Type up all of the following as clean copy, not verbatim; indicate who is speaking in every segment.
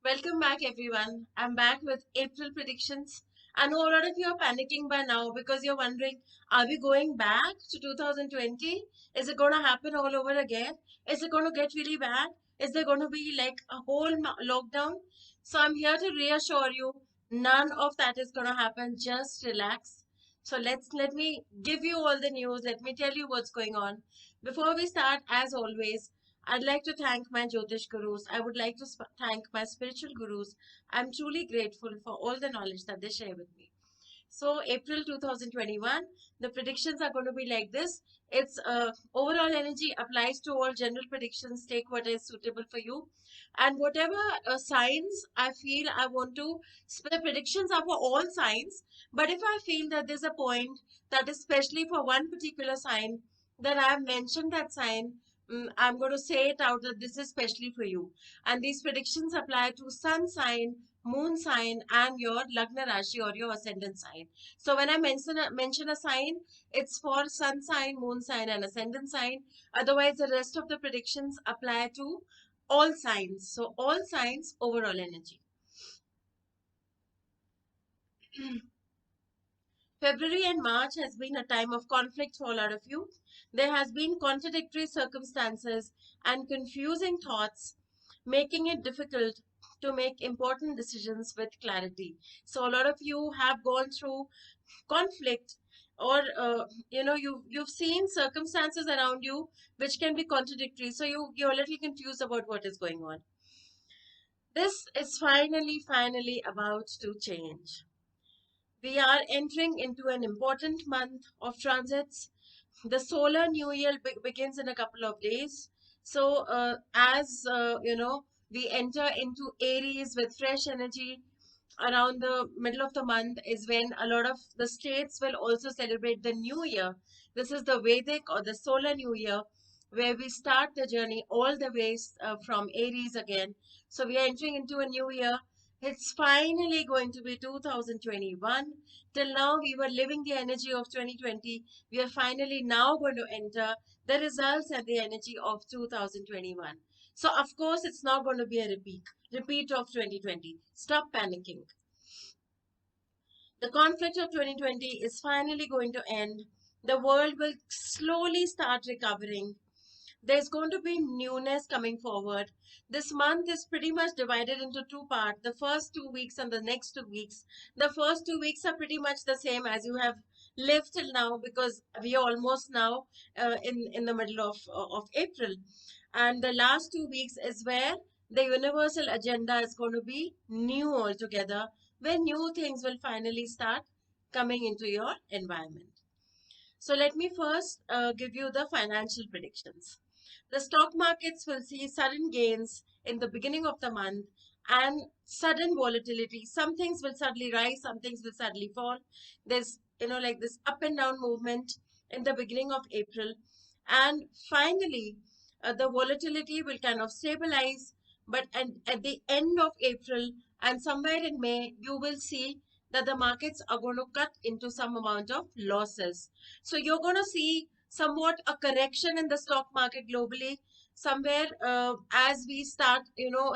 Speaker 1: Welcome back, everyone. I'm back with April predictions. I know a lot of you are panicking by now because you're wondering, are we going back to 2020? Is it going to happen all over again? Is it going to get really bad? Is there going to be like a whole lockdown? So I'm here to reassure you, none of that is going to happen. Just relax. So let me give you all the news. Let me tell you what's going on. Before we start, as always, I'd like to thank my Jyotish gurus. I would like to thank my spiritual gurus. I'm truly grateful for all the knowledge that they share with me. So, April 2021, the predictions are going to be like this. It's overall energy applies to all general predictions. Take what is suitable for you. And whatever signs I feel I want to, the predictions are for all signs. But if I feel that there's a point that is especially for one particular sign, then I have mentioned that sign. I'm going to say it out that this is especially for you. And these predictions apply to sun sign, moon sign, and your Lagna Rashi or your ascendant sign. So when I mention a sign, it's for sun sign, moon sign, and ascendant sign. Otherwise, the rest of the predictions apply to all signs. So all signs, overall energy. February and March has been a time of conflict for a lot of you. There has been contradictory circumstances and confusing thoughts, making it difficult to make important decisions with clarity. So a lot of you have gone through conflict, or you've seen circumstances around you which can be contradictory, so you're a little confused about what is going on. This is finally about to change. We are entering into an important month of transits. The solar new year begins in a couple of days. So as we enter into Aries with fresh energy. Around the middle of the month is when a lot of the states will also celebrate the new year. This is the Vedic or the solar new year, where we start the journey all the way from Aries again. So we are entering into a new year. It's finally going to be 2021. Till now, we were living the energy of 2020. We are finally now going to enter the results and the energy of 2021. So, of course, it's not going to be a repeat of 2020. Stop panicking. The conflict of 2020 is finally going to end. The world will slowly start recovering. There's going to be newness coming forward. This month is pretty much divided into two parts, the first 2 weeks and the next 2 weeks. The first 2 weeks are pretty much the same as you have lived till now, because we are almost now in the middle of April. And the last 2 weeks is where the universal agenda is going to be new altogether, where new things will finally start coming into your environment. So let me first give you the financial predictions. The stock markets will see sudden gains in the beginning of the month and sudden volatility. Some things will suddenly rise, some things will suddenly fall. There's, like this up and down movement in the beginning of April. And finally, the volatility will kind of stabilize. But at the end of April and somewhere in May, you will see that the markets are going to cut into some amount of losses. So you're going to see somewhat a correction in the stock market globally somewhere as we start,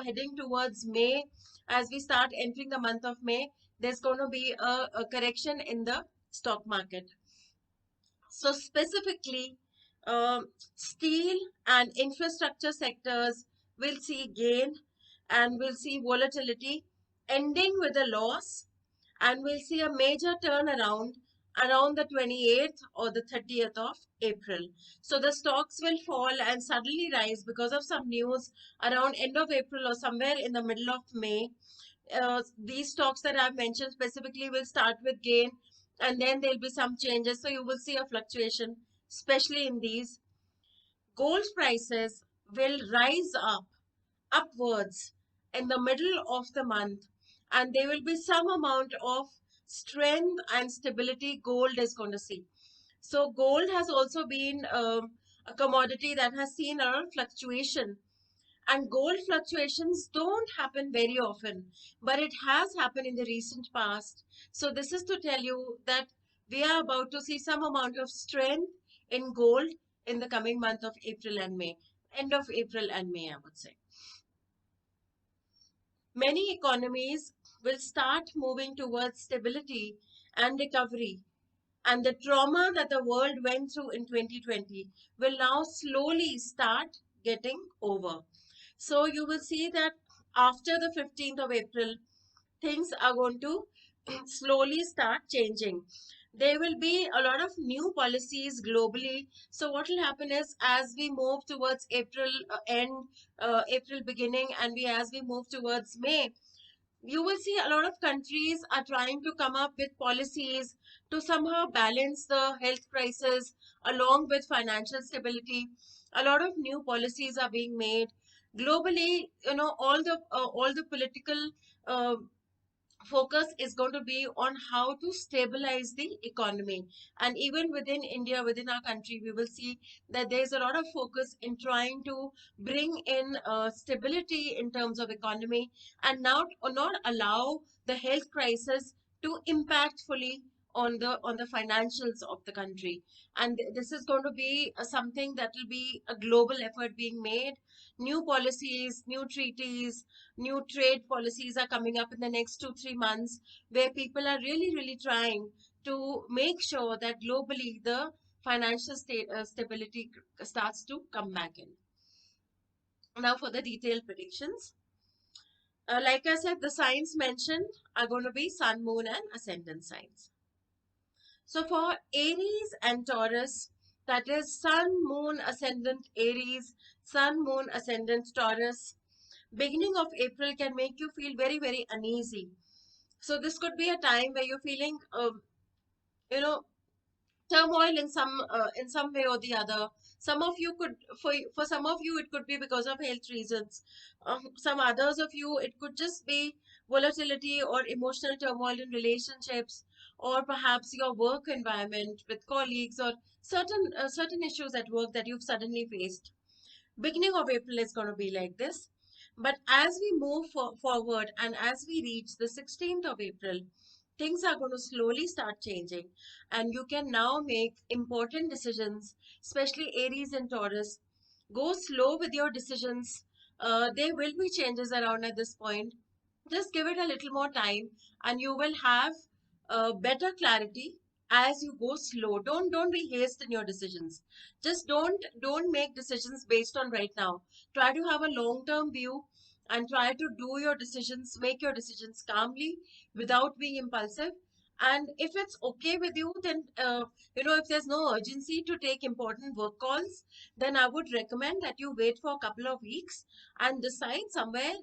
Speaker 1: heading towards May, as we start entering the month of May, there's going to be a correction in the stock market. So specifically, steel and infrastructure sectors will see gain and will see volatility ending with a loss, and we'll see a major turnaround around the 28th or the 30th of April. So the stocks will fall and suddenly rise because of some news around end of April or somewhere in the middle of May. These stocks that I've mentioned specifically will start with gain, and then there'll be some changes. So you will see a fluctuation, especially in these. Gold prices will rise upwards in the middle of the month, and there will be some amount of strength and stability gold is going to see. So gold has also been a commodity that has seen a lot of fluctuation, and gold fluctuations don't happen very often, but it has happened in the recent past. So this is to tell you that we are about to see some amount of strength in gold in the coming month of April and May, end of April and May, I would say. Many economies will start moving towards stability and recovery, and the trauma that the world went through in 2020 will now slowly start getting over. So you will see that after the 15th of April, things are going to slowly start changing. There will be a lot of new policies globally. So what will happen is, as we move towards April end, April beginning, and as we move towards May, you will see a lot of countries are trying to come up with policies to somehow balance the health crisis along with financial stability. A lot of new policies are being made globally. All the political uh, focus is going to be on how to stabilize the economy. And even within India, within our country, we will see that there's a lot of focus in trying to bring in stability in terms of economy, and not allow the health crisis to impact fully on the financials of the country. And this is going to be something that will be a global effort being made. New policies, new treaties, new trade policies are coming up in the next 2 3 months, where people are really really trying to make sure that globally the financial stability starts to come back in. Now for the detailed predictions. Like I said, the signs mentioned are going to be sun, moon, and ascendant signs. So for Aries and Taurus, that is sun, moon, ascendant Aries, sun, moon, ascendant Taurus, beginning of April can make you feel very, very uneasy. So this could be a time where you're feeling, you know, turmoil in some way or the other. Some of you could, for some of you, it could be because of health reasons. Some others of you, it could just be volatility or emotional turmoil in relationships, or perhaps your work environment with colleagues, or certain issues at work that you've suddenly faced. Beginning of April is going to be like this. But as we move forward and as we reach the 16th of April, things are going to slowly start changing. And you can now make important decisions, especially Aries and Taurus. Go slow with your decisions. There will be changes around at this point. Just give it a little more time, and you will have better clarity as you go slow. Don't be hasty in your decisions. Just don't make decisions based on right now. Try to have a long term view, and try to do your decisions, make your decisions calmly without being impulsive. And if it's okay with you, then if there's no urgency to take important work calls, then I would recommend that you wait for a couple of weeks and decide somewhere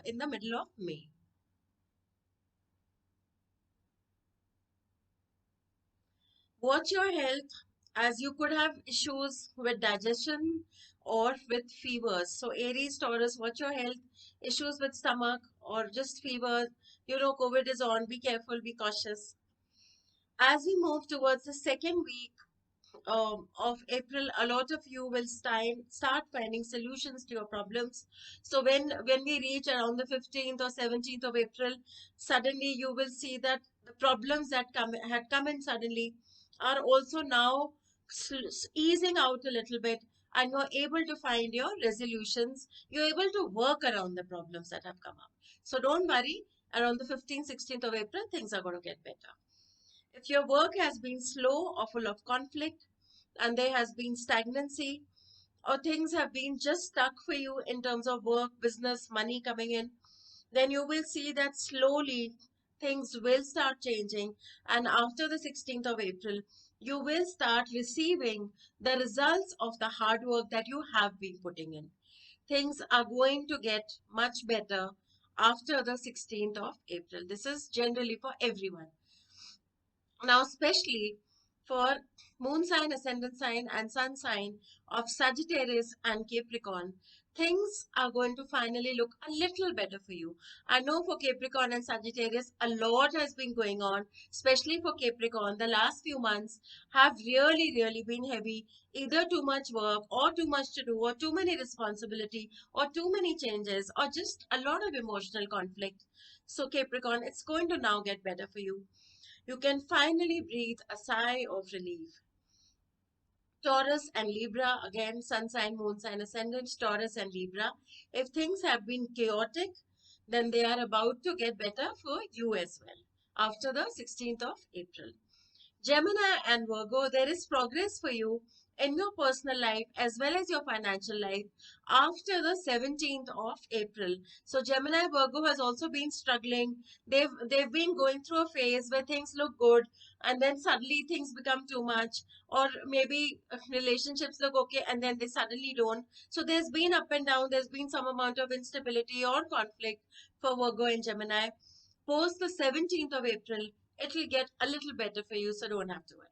Speaker 1: in the middle of May. Watch your health, as you could have issues with digestion or with fevers. So, Aries, Taurus, watch your health, issues with stomach or just fever. COVID is on. Be careful, be cautious. As we move towards the second week of April, a lot of you will start finding solutions to your problems. So when we reach around the 15th or 17th of April, suddenly you will see that the problems that had come in suddenly are also now easing out a little bit, and you're able to find your resolutions. You're able to work around the problems that have come up. So don't worry, around the 15th, 16th of April, things are going to get better. If your work has been slow or full of conflict, and there has been stagnancy, or things have been just stuck for you in terms of work, business, money coming in, then you will see that slowly things will start changing. And after the 16th of April, you will start receiving the results of the hard work that you have been putting in. Things are going to get much better after the 16th of April. This is generally for everyone. Now, especially for moon sign, ascendant sign, and sun sign of Sagittarius and Capricorn, things are going to finally look a little better for you. I know for Capricorn and Sagittarius, a lot has been going on, especially for Capricorn. The last few months have really, really been heavy. Either too much work, or too much to do, or too many responsibility, or too many changes, or just a lot of emotional conflict. So, Capricorn, it's going to now get better for you. You can finally breathe a sigh of relief. Taurus and Libra, again, sun sign, moon sign, ascendant, Taurus and Libra. If things have been chaotic, then they are about to get better for you as well after the 16th of April. Gemini and Virgo, there is progress for you in your personal life as well as your financial life after the 17th of April. So Gemini Virgo has also been struggling. They've been going through a phase where things look good and then suddenly things become too much, or maybe relationships look okay and then they suddenly don't. So there's been up and down, there's been some amount of instability or conflict for Virgo and Gemini. Post the 17th of April, it will get a little better for you, so don't have to worry.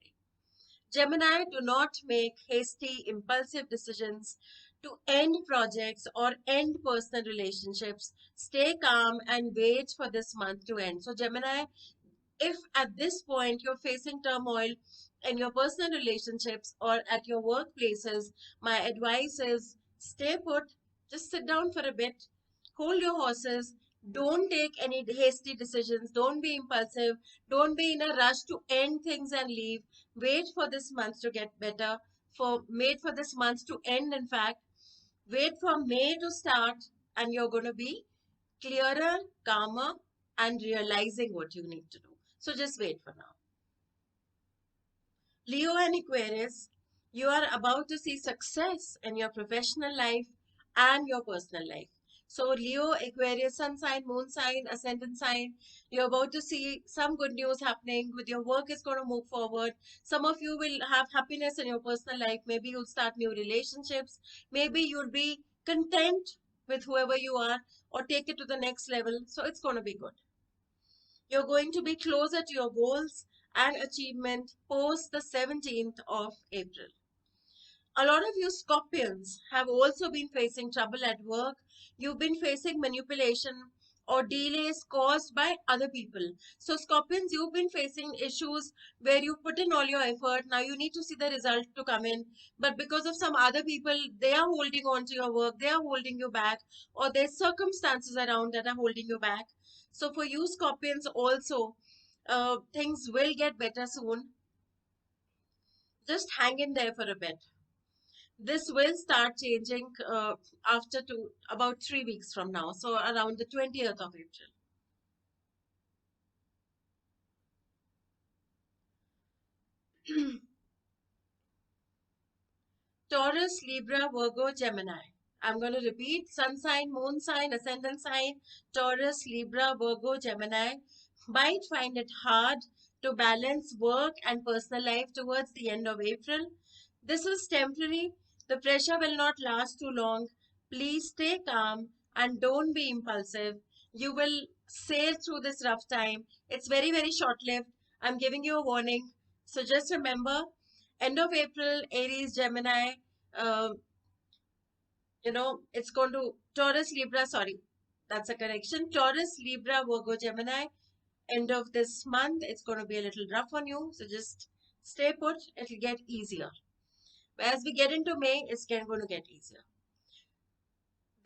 Speaker 1: Gemini, do not make hasty, impulsive decisions to end projects or end personal relationships. Stay calm and wait for this month to end. So, Gemini, if at this point you're facing turmoil in your personal relationships or at your workplaces, my advice is stay put, just sit down for a bit, hold your horses, don't take any hasty decisions, don't be impulsive, don't be in a rush to end things and leave. Wait for this month to get better, wait for this month to end, in fact. Wait for May to start, and you're going to be clearer, calmer, and realizing what you need to do. So just wait for now. Leo and Aquarius, you are about to see success in your professional life and your personal life. So, Leo, Aquarius, sun sign, moon sign, ascendant sign, you're about to see some good news happening. With your work is going to move forward. Some of you will have happiness in your personal life. Maybe you'll start new relationships. Maybe you'll be content with whoever you are or take it to the next level. So, it's going to be good. You're going to be closer to your goals and achievement post the 17th of April. A lot of you Scorpions have also been facing trouble at work. You've been facing manipulation or delays caused by other people. So, Scorpions, you've been facing issues where you put in all your effort. Now you need to see the result to come in. But because of some other people, they are holding on to your work, they are holding you back, or there's circumstances around that are holding you back. So, for you Scorpions, also, things will get better soon. Just hang in there for a bit. This will start changing after about 3 weeks from now, so around the 20th of April. Taurus, Libra, Virgo, Gemini. I'm going to repeat: sun sign, moon sign, ascendant sign, Taurus, Libra, Virgo, Gemini. Might find it hard to balance work and personal life towards the end of April. This is temporary. The pressure will not last too long. Please stay calm and don't be impulsive. You will sail through this rough time. It's very, very short lived. I'm giving you a warning. So just remember, end of April, Aries, Gemini, uh, it's going to Taurus, Libra, sorry, that's a correction. Taurus, Libra, Virgo, Gemini. End of this month, it's going to be a little rough on you. So just stay put, it'll get easier. As we get into May, it's going to get easier.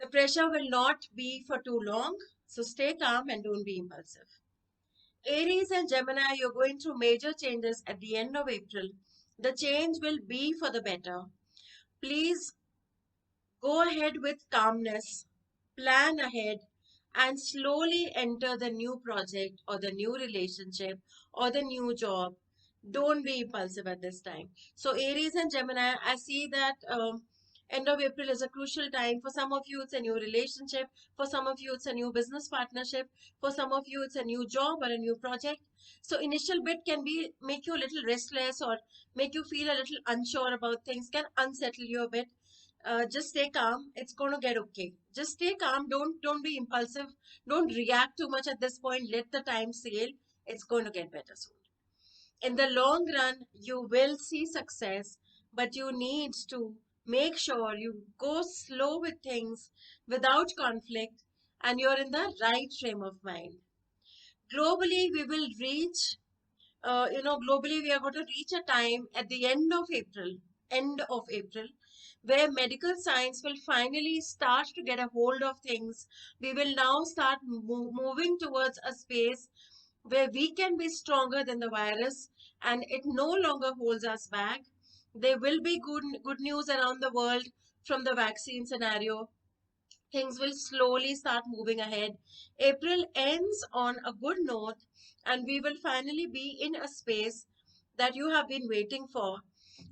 Speaker 1: The pressure will not be for too long. So stay calm and don't be impulsive. Aries and Gemini, you're going through major changes at the end of April. The change will be for the better. Please go ahead with calmness, plan ahead, and slowly enter the new project or the new relationship or the new job. Don't be impulsive at this time. So, Aries and Gemini, I see that end of April is a crucial time. For some of you, it's a new relationship. For some of you, it's a new business partnership. For some of you, it's a new job or a new project. So, initial bit can be make you a little restless or make you feel a little unsure about things, can unsettle you a bit. Just stay calm, it's going to get okay. Just stay calm, don't be impulsive, don't react too much at this point, let the time sail. It's going to get better soon. In the long run you will see success, but you need to make sure you go slow with things without conflict, and you're in the right frame of mind. Globally we will reach globally we are going to reach a time at the end of April, where medical science will finally start to get a hold of things. We will now start moving towards a space where we can be stronger than the virus and it no longer holds us back. There will be good news around the world from the vaccine scenario. things will slowly start moving ahead. April ends on a good note, and we will finally be in a space that you have been waiting for.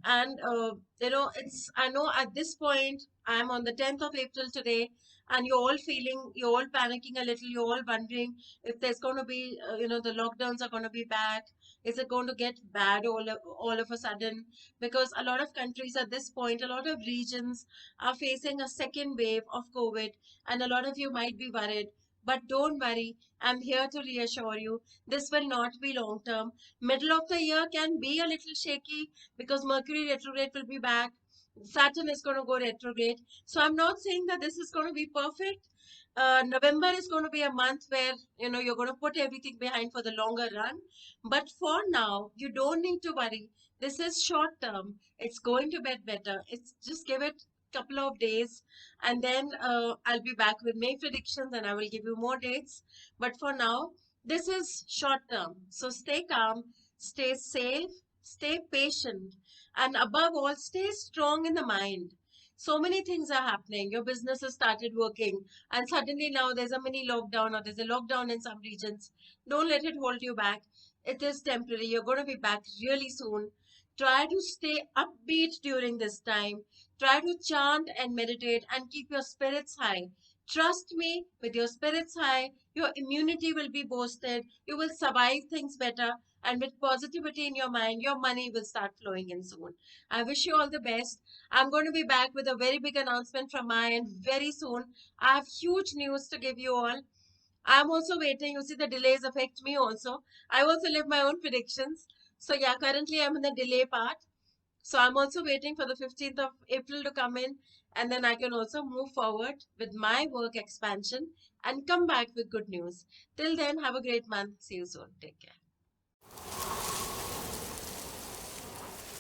Speaker 1: And I know at this point, I'm on the 10th of April today, and you're all panicking a little. You're all wondering if there's going to be, the lockdowns are going to be back. Is it going to get bad all of a sudden? Because a lot of countries at this point, a lot of regions are facing a second wave of COVID, and a lot of you might be worried. But don't worry, I'm here to reassure you. This will not be long term. Middle of the year can be a little shaky because Mercury retrograde will be back. Saturn is going to go retrograde. So I'm not saying that this is going to be perfect. November is going to be a month where you're going to put everything behind for the longer run. But for now, you don't need to worry. This is short term. It's going to get better. It's just give it couple of days, and then I'll be back with May predictions and I will give you more dates. But for now, this is short term. So stay calm, stay safe, stay patient, and above all, stay strong in the mind. So many things are happening. Your business has started working, and suddenly now there's a mini lockdown or there's a lockdown in some regions. Don't let it hold you back. It is temporary. You're going to be back really soon. Try to stay upbeat during this time. Try to chant and meditate and keep your spirits high. Trust me, with your spirits high, your immunity will be boosted. You will survive things better. And with positivity in your mind, your money will start flowing in soon. I wish you all the best. I'm going to be back with a very big announcement from my end very soon. I have huge news to give you all. I'm also waiting. You see, the delays affect me also. I also live my own predictions. So, yeah, currently I'm in the delay part. So I'm also waiting for the 15th of April to come in, and then I can also move forward with my work expansion and come back with good news. Till then, have a great month. See you soon. Take care.